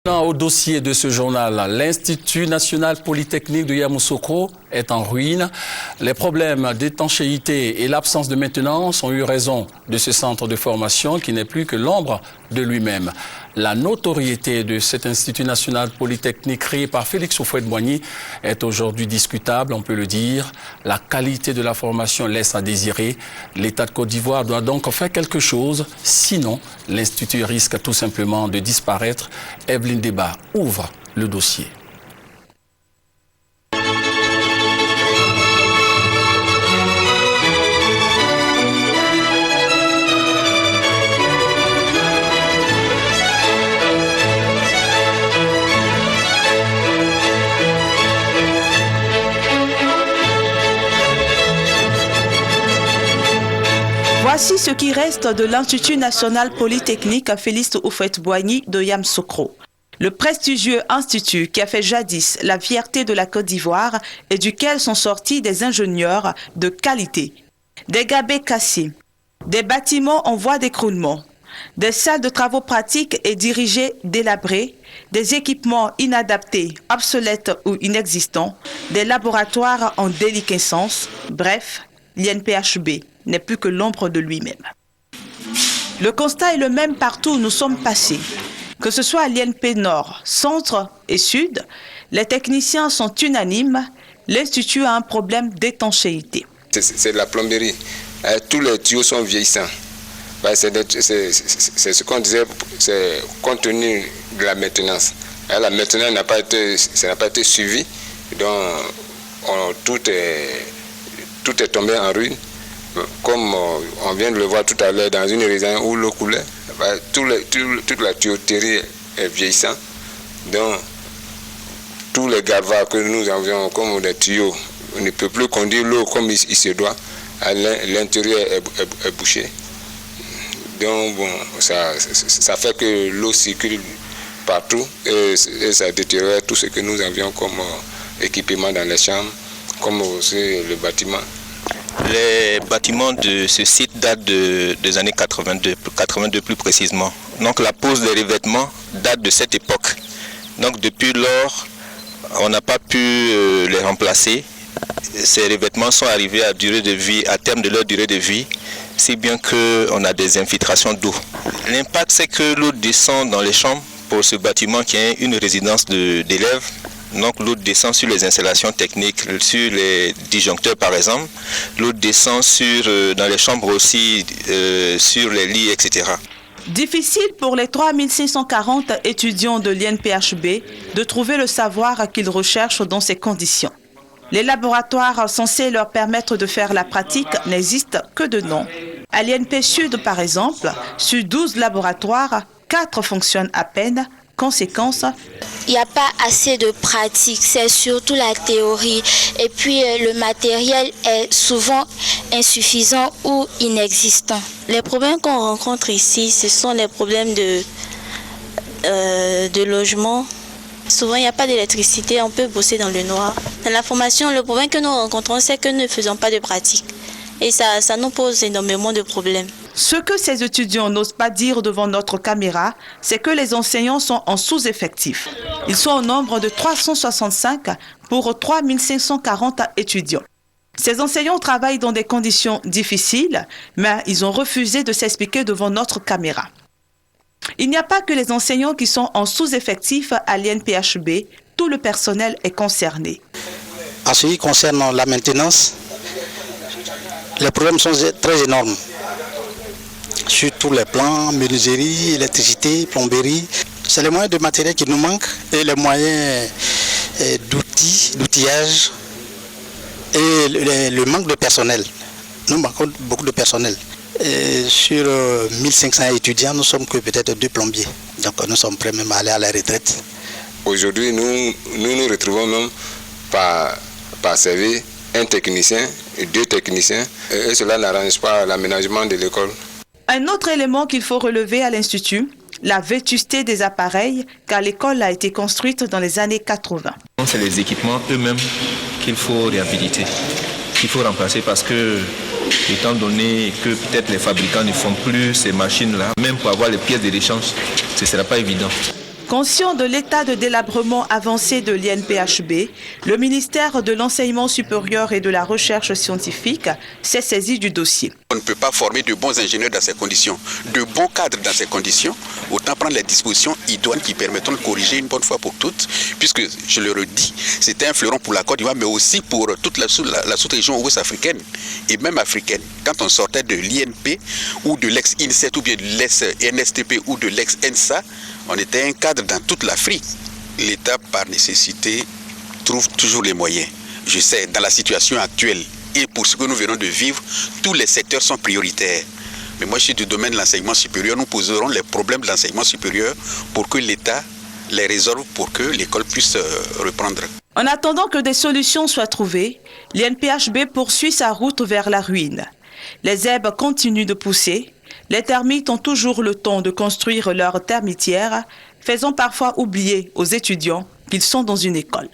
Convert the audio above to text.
Au dossier de ce journal, l'Institut national polytechnique de Yamoussoukro est en ruine. Les problèmes d'étanchéité et l'absence de maintenance ont eu raison de ce centre de formation qui n'est plus que l'ombre de lui-même. La notoriété de cet Institut national polytechnique créé par Félix Houphouët-Boigny est aujourd'hui discutable, on peut le dire. La qualité de la formation laisse à désirer. L'État de Côte d'Ivoire doit donc faire quelque chose, sinon l'Institut risque tout simplement de disparaître. Evelyne Débat ouvre le dossier. Voici ce qui reste de l'Institut national polytechnique Félix Houphouët-Boigny de Yamoussoukro. Le prestigieux institut qui a fait jadis la fierté de la Côte d'Ivoire et duquel sont sortis des ingénieurs de qualité. Des gabés cassés, des bâtiments en voie d'écroulement, des salles de travaux pratiques et dirigées délabrées, des équipements inadaptés, obsolètes ou inexistants, des laboratoires en déliquescence, bref, l'INPHB n'est plus que l'ombre de lui-même. Le constat est le même partout où nous sommes passés. Que ce soit à l'INP Nord, Centre et Sud, les techniciens sont unanimes, l'Institut a un problème d'étanchéité. C'est de la plomberie. Tous les tuyaux sont vieillissants. C'est ce qu'on disait, c'est compte tenu de la maintenance. La maintenance n'a pas été suivie, donc tout est tombé en ruine. Comme on vient de le voir tout à l'heure dans une région où l'eau coulait, toute la tuyauterie est vieillissante. Donc, tous les garvages que nous avions comme des tuyaux, on ne peut plus conduire l'eau comme il se doit. L'intérieur est bouché. Donc, bon, ça fait que l'eau circule partout et ça détériore tout ce que nous avions comme équipement dans les chambres, comme aussi le bâtiment. Les bâtiments de ce site datent des années 82 plus précisément. Donc la pose des revêtements date de cette époque. Donc depuis lors, on n'a pas pu les remplacer. Ces revêtements sont arrivés à terme de leur durée de vie, si bien qu'on a des infiltrations d'eau. L'impact, c'est que l'eau descend dans les chambres pour ce bâtiment qui est une résidence d'élèves. Donc l'eau descend sur les installations techniques, sur les disjoncteurs par exemple. L'eau descend dans les chambres aussi, sur les lits, etc. Difficile pour les 3540 étudiants de l'INPHB de trouver le savoir qu'ils recherchent dans ces conditions. Les laboratoires censés leur permettre de faire la pratique n'existent que de nom. À l'INP Sud par exemple, sur 12 laboratoires, 4 fonctionnent à peine. Conséquence, il n'y a pas assez de pratique, c'est surtout la théorie. Et puis le matériel est souvent insuffisant ou inexistant. Les problèmes qu'on rencontre ici, ce sont les problèmes de logement. Souvent, il n'y a pas d'électricité, on peut bosser dans le noir. Dans la formation, le problème que nous rencontrons, c'est que nous ne faisons pas de pratique. Et ça nous pose énormément de problèmes. Ce que ces étudiants n'osent pas dire devant notre caméra, c'est que les enseignants sont en sous-effectif. Ils sont au nombre de 365 pour 3540 étudiants. Ces enseignants travaillent dans des conditions difficiles, mais ils ont refusé de s'expliquer devant notre caméra. Il n'y a pas que les enseignants qui sont en sous-effectif à l'INPHB, tout le personnel est concerné. En ce qui concerne la maintenance, les problèmes sont très énormes. Sur tous les plans, menuiserie, électricité, plomberie. C'est les moyens de matériel qui nous manquent et les moyens d'outillage et le manque de personnel. Nous manquons beaucoup de personnel. Et sur 1500 étudiants, nous sommes que peut-être 2 plombiers. Donc nous sommes prêts même à aller à la retraite. Aujourd'hui, nous retrouvons même par servir un technicien et 2 techniciens. Et cela n'arrange pas l'aménagement de l'école. Un autre élément qu'il faut relever à l'Institut, la vétusté des appareils, car l'école a été construite dans les années 80. C'est les équipements eux-mêmes qu'il faut réhabiliter, qu'il faut remplacer parce que, étant donné que peut-être les fabricants ne font plus ces machines-là, même pour avoir les pièces de rechange, ce ne sera pas évident. Conscient de l'état de délabrement avancé de l'INPHB, le ministère de l'Enseignement supérieur et de la Recherche scientifique s'est saisi du dossier. On ne peut pas former de bons ingénieurs dans ces conditions, de bons cadres dans ces conditions. Autant prendre les dispositions idoines qui permettront de corriger une bonne fois pour toutes, puisque, je le redis, c'était un fleuron pour la Côte d'Ivoire, mais aussi pour toute la sous-région ouest-africaine et même africaine. Quand on sortait de l'INP ou de l'ex-INSET ou bien de l'ex-NSTP ou de l'ex-ENSA, on était un cadre dans toute l'Afrique. L'État, par nécessité, trouve toujours les moyens. Je sais, dans la situation actuelle et pour ce que nous venons de vivre, tous les secteurs sont prioritaires. Mais moi, je suis du domaine de l'enseignement supérieur. Nous poserons les problèmes de l'enseignement supérieur pour que l'État les résolve, pour que l'école puisse reprendre. En attendant que des solutions soient trouvées, l'INPHB poursuit sa route vers la ruine. Les zèbres continuent de pousser. Les termites ont toujours le temps de construire leur termitière, faisant parfois oublier aux étudiants qu'ils sont dans une école.